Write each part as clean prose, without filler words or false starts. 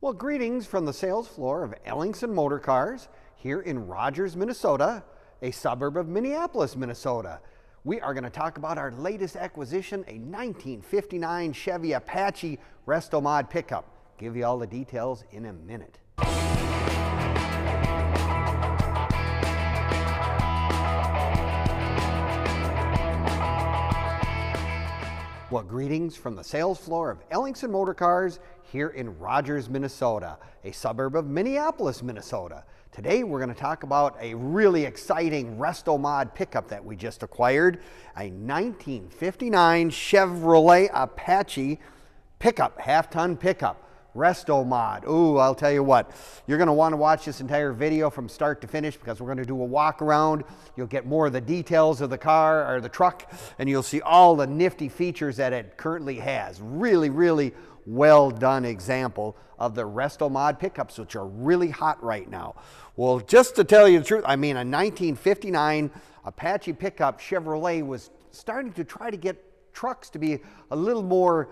Well, greetings from the sales floor of Ellingson Motorcars here in Rogers, Minnesota, a suburb of Minneapolis, Minnesota. We are going to talk about our latest acquisition, a 1959 Chevy Apache restomod pickup. Give you all the details in a minute. Well, greetings from the sales floor of Ellingson Motorcars here in Rogers, Minnesota, a suburb of Minneapolis, Minnesota. Today we're going to talk about a really exciting restomod pickup that we just acquired, a 1959 Chevrolet Apache pickup, half-ton pickup. Restomod. Ooh, I'll tell you what, you're going to want to watch this entire video from start to finish because we're going to do a walk around. You'll get more of the details of the car or the truck, and you'll see all the nifty features that it currently has. Really, really well done example of the restomod pickups, which are really hot right now. Well, just to tell you the truth, I mean, a 1959 Apache pickup Chevrolet was starting to try to get trucks to be a little more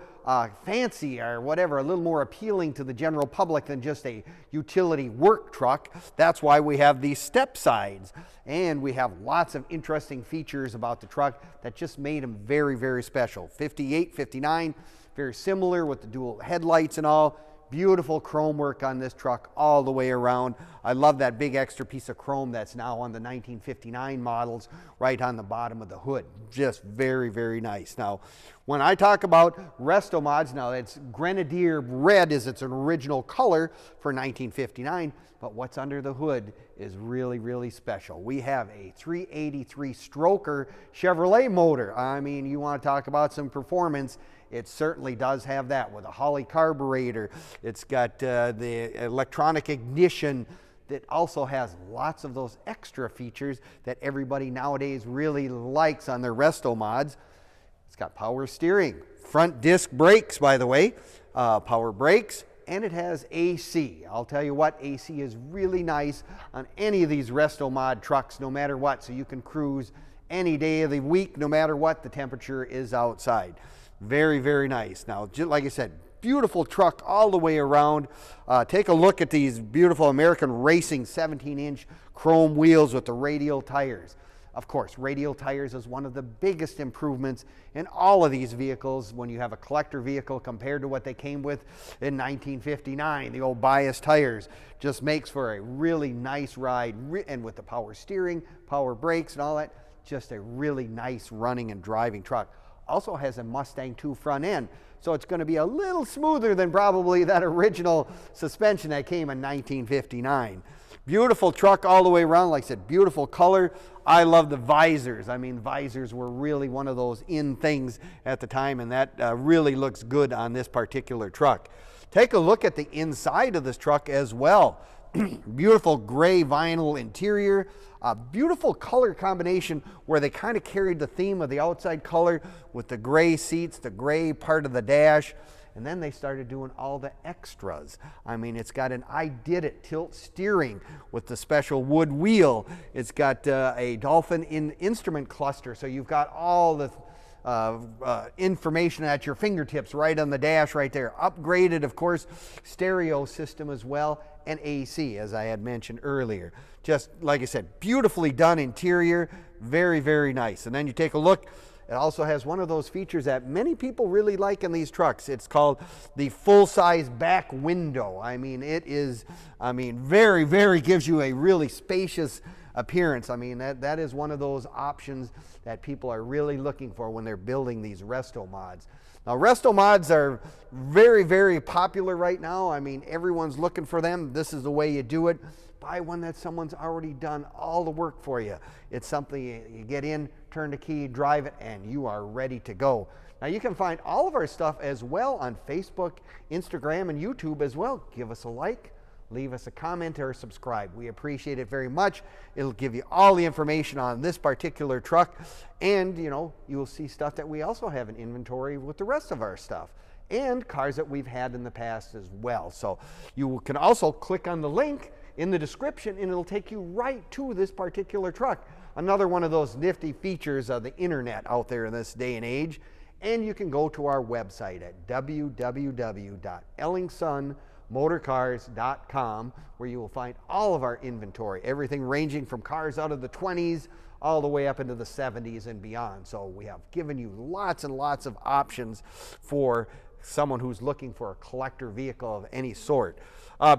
fancy or whatever, a little more appealing to the general public than just a utility work truck. That's why we have these step sides, and we have lots of interesting features about the truck that just made them very, very special. 58, 59, very similar with the dual headlights and all. Beautiful chrome work on this truck all the way around. I love that big extra piece of chrome that's now on the 1959 models right on the bottom of the hood. Just very, very nice. Now, when I talk about restomods, now it's Grenadier Red is its original color for 1959, but what's under the hood is really, really special. We have a 383 stroker Chevrolet motor. I mean, you want to talk about some performance, it certainly does have that with a Holley carburetor. It's got the electronic ignition that also has lots of those extra features that everybody nowadays really likes on their restomods. It's got power steering, front disc brakes, by the way, power brakes, and it has AC. I'll tell you what, AC is really nice on any of these restomod trucks, no matter what, so you can cruise any day of the week, no matter what the temperature is outside. Very, very nice. Now, just like I said, beautiful truck all the way around. Take a look at these beautiful American Racing 17-inch chrome wheels with the radial tires. Of course, radial tires is one of the biggest improvements in all of these vehicles when you have a collector vehicle compared to what they came with in 1959. The old bias tires just makes for a really nice ride, and with the power steering, power brakes and all that, just a really nice running and driving truck. Also has a Mustang II front end, so it's going to be a little smoother than probably that original suspension that came in 1959. Beautiful truck all the way around. Like I said, beautiful color. I love the visors. I mean, visors were really one of those in things at the time, and that really looks good on this particular truck. Take a look at the inside of this truck as well. Beautiful gray vinyl interior, a beautiful color combination where they kind of carried the theme of the outside color with the gray seats, the gray part of the dash, and then they started doing all the extras. I mean, it's got an I Did It tilt steering with the special wood wheel. It's got a Dolphin instrument cluster, so you've got all the information at your fingertips right on the dash right there. Upgraded, of course, stereo system as well, and AC, as I had mentioned earlier. Just like I said, beautifully done interior, very, very nice. And then you take a look, it also has one of those features that many people really like in these trucks. It's called the full-size back window. I mean, it is, very, very gives you a really spacious appearance. I mean, that is one of those options that people are really looking for when they're building these restomods. Now, restomods are very, very popular right now. I mean, everyone's looking for them. This is the way you do it. Buy one that someone's already done all the work for you. It's something you get in, turn the key, drive it, and you are ready to go. Now, you can find all of our stuff as well on Facebook, Instagram, and YouTube as well. Give us a like. Leave us a comment or subscribe. We appreciate it very much. It'll give you all the information on this particular truck, and you will see stuff that we also have in inventory with the rest of our stuff, and cars that we've had in the past as well. So you can also click on the link in the description and it'll take you right to this particular truck. Another one of those nifty features of the internet out there in this day and age. And you can go to our website at www.ellingson Motorcars.com, where you will find all of our inventory, everything ranging from cars out of the 20s all the way up into the 70s and beyond. So we have given you lots and lots of options for someone who's looking for a collector vehicle of any sort.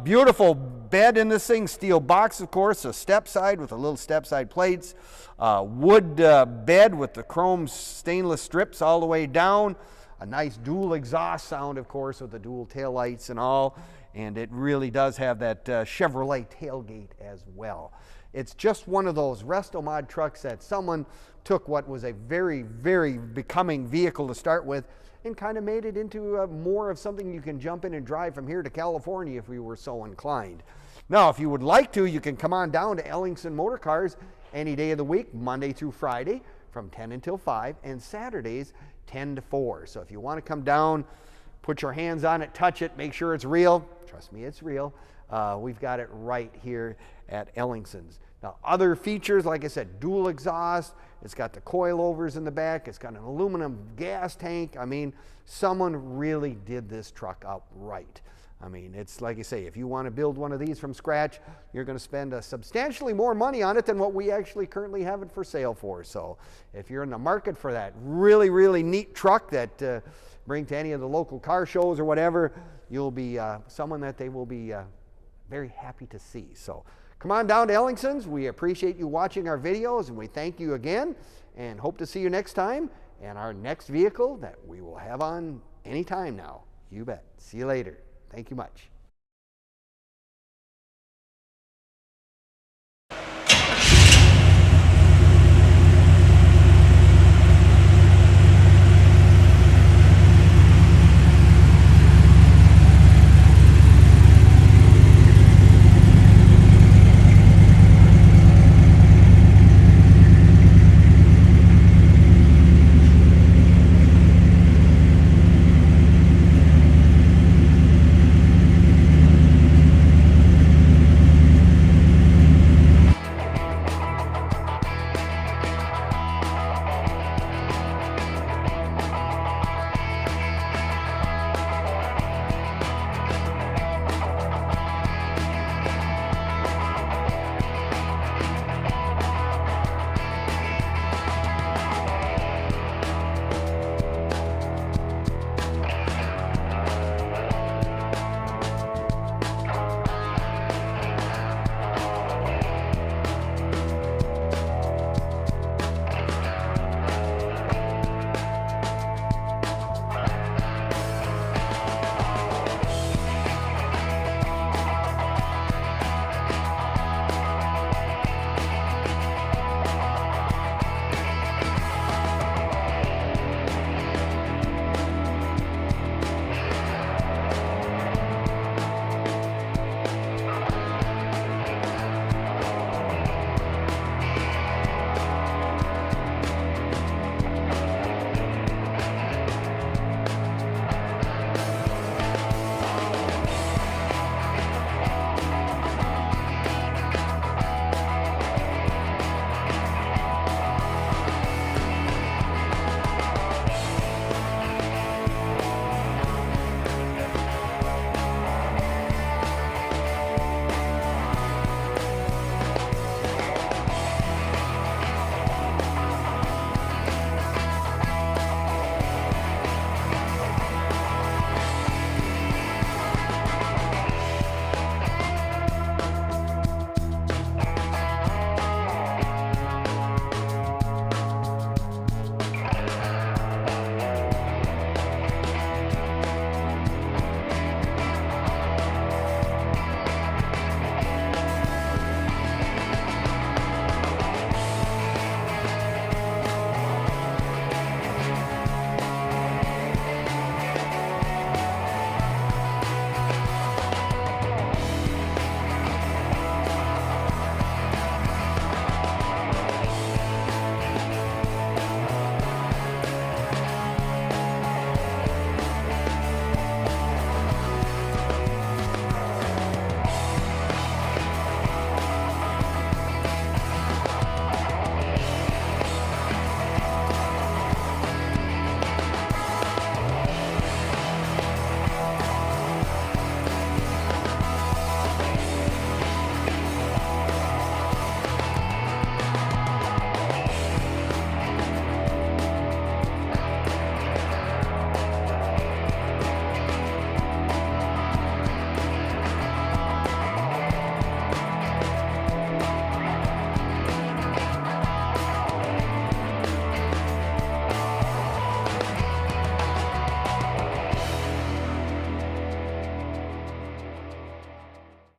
Beautiful bed in this thing, steel box, of course, a step side with a little step side plates, wood bed with the chrome stainless strips all the way down, a nice dual exhaust sound, of course, with the dual tail lights and all, and it really does have that Chevrolet tailgate as well. It's just one of those restomod trucks that someone took what was a very, very becoming vehicle to start with and kind of made it into more of something you can jump in and drive from here to California if we were so inclined. Now, if you would like to, you can come on down to Ellingson Motorcars any day of the week, Monday through Friday from 10 until 5, and Saturdays 10 to 4. So if you want to come down, put your hands on it, touch it, make sure it's real. Trust me, it's real. We've got it right here at Ellingson's. Now, other features, like I said, dual exhaust. It's got the coilovers in the back. It's got an aluminum gas tank. I mean, someone really did this truck up right. I mean, it's like I say, if you want to build one of these from scratch, you're going to spend substantially more money on it than what we actually currently have it for sale for. So if you're in the market for that really, really neat truck that bring to any of the local car shows or whatever, you'll be someone that they will be very happy to see. So come on down to Ellingson's. We appreciate you watching our videos, and we thank you again and hope to see you next time and our next vehicle that we will have on anytime now. You bet. See you later. Thank you much.